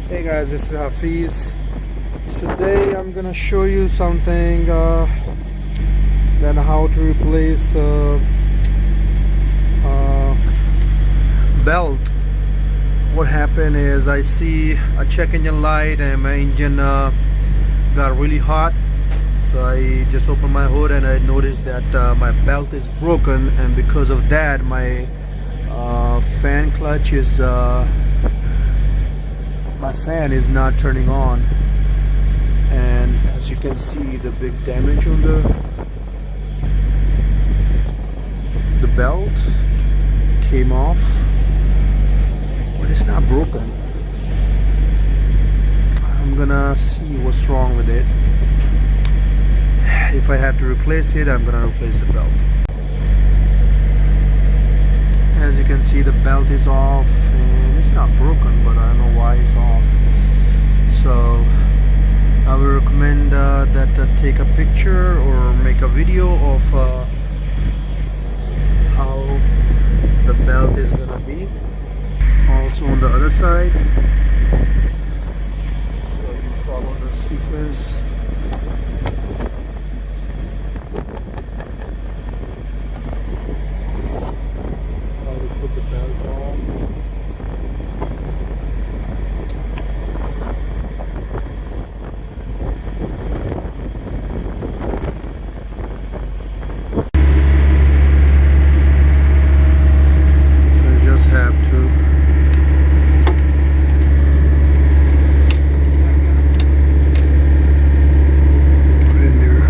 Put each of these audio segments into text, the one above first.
Hey guys, this is Hafiz. Today I'm gonna show you something then how to replace the belt. What happened is I see a check engine light and my engine got really hot, so I just opened my hood and I noticed that my belt is broken, and because of that my fan clutch is my fan is not turning on, and as you can see the big damage on the belt came off, but it's not broken. I'm gonna see what's wrong with it. If I have to replace it, I'm gonna replace the belt. As you can see, the belt is off and it's not broken, but I don't know why it's off. So I will recommend that take a picture or make a video of how the belt is gonna be. Also on the other side, so you follow the sequence. Put the belt on. So you just have to put in there.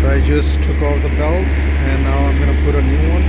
I just took off the belt and now I'm gonna put a new one.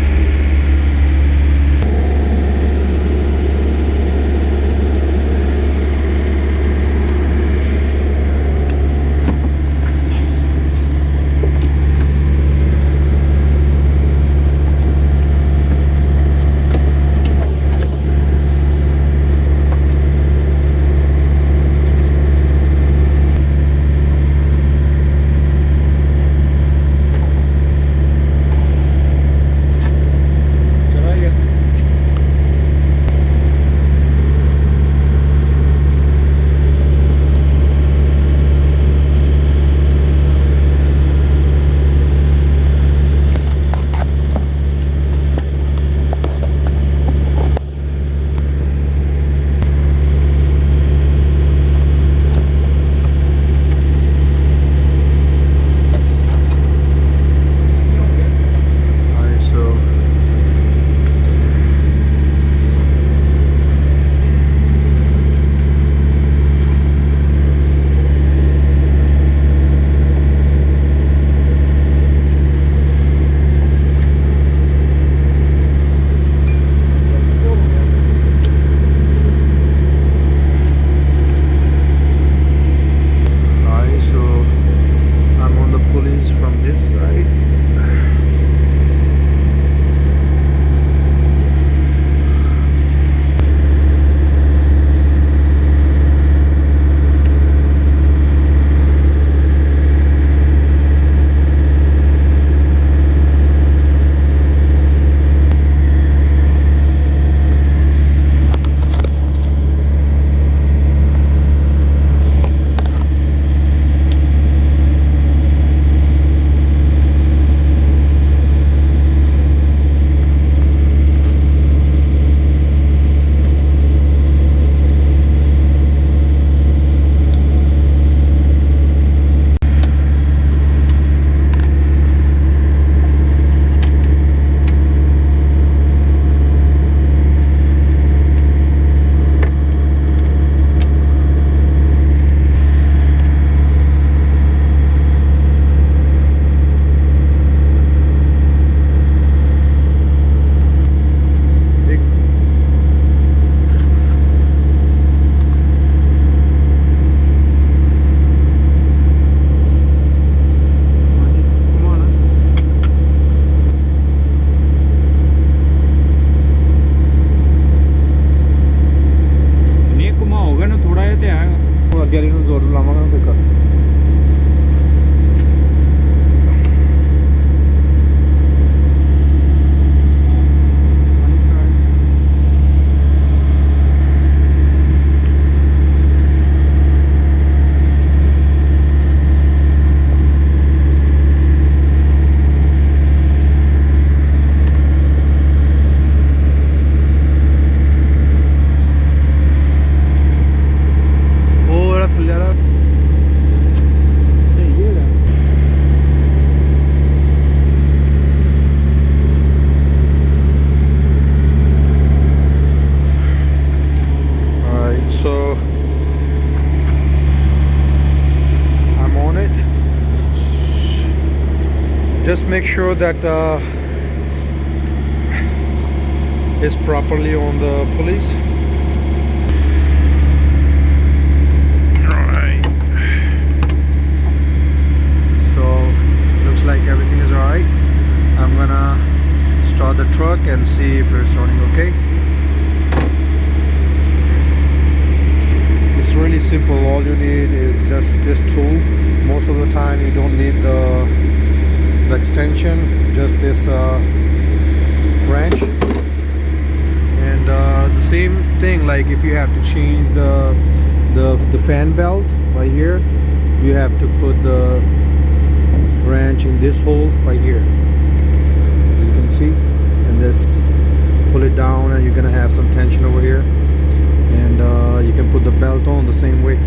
ਗੈਰੀ ਨੂੰ ਜ਼ੋਰ ਲਾਵਾਂਗਾ ਨਾ ਫਿਰ ਕਰ just make sure that it's properly on the pulleys. Alright, so looks like everything is alright. I'm gonna start the truck and see if it's running okay. It's really simple. All you need is just this tool. Most of the time you don't need the extension, just this wrench, and the same thing, like if you have to change the fan belt right here, you have to put the wrench in this hole right here, as you can see, and this pull it down and you're gonna have some tension over here, and you can put the belt on the same way.